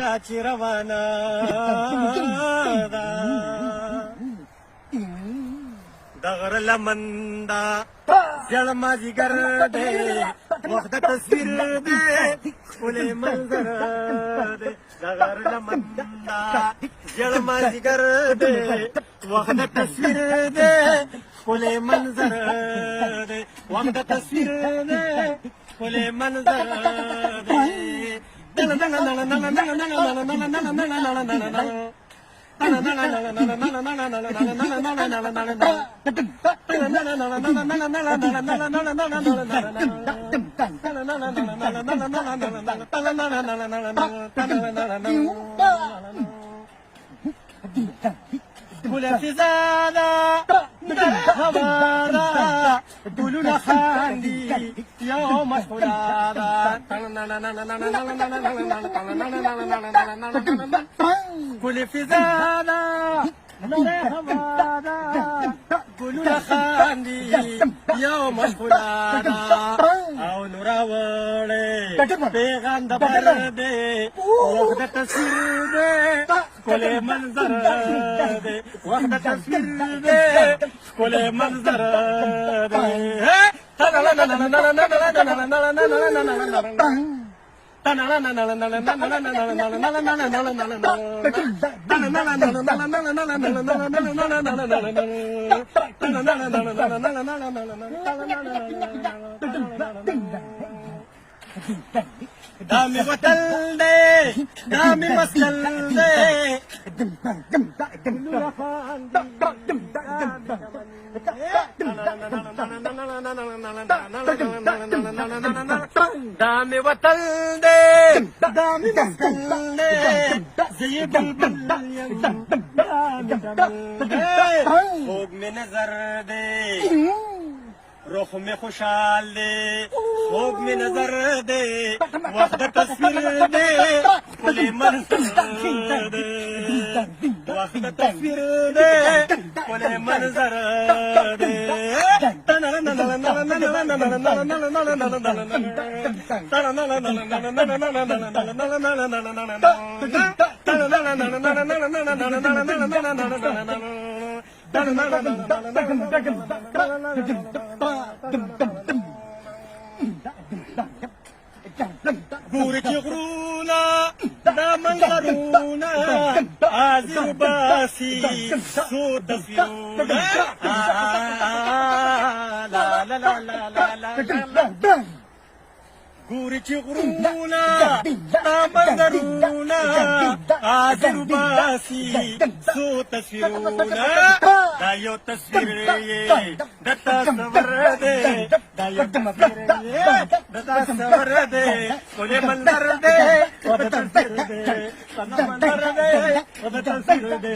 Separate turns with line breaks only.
روانا دغر لمندا جلما جگر دے وقت تصویر دے کھلے منظر دے دغر لمندا جلما جگر دے وقت تصویر دے کھلے منظر دے وقت تصویر دے کھلے منظر دے ولا في زادا هوادا قولوا خاندي يوم حلادا قولي في زادا هوادا قولوا خاندي يوم حلادا او نراولي بيغان دبردي وقت تصير كل منظر دي وقت تصوير دي كل منظر دي دامي وتل دي دامي مسل دي دامي وتل دي دامي مسل دي زي بلبل يم دامي فوق من نظر دي روح में खुशहाल दे خوب में नजर दे वक्त तस्वीर दे खुले मंजर दे वक्त तस्वीर दे खुले मंजर दे بورك يغرونا لا منظرونا عازر باسي صوت فيونا لا لا لا لا لا لا بورك يغرونا لا منظرونا عازر باسي صوت فيونا دا يو تصوير دا تصور دے دا يو تصوير دا تصور دے كل منظر دے ودا تصوير دے كل منظر دے ودا تصوير دے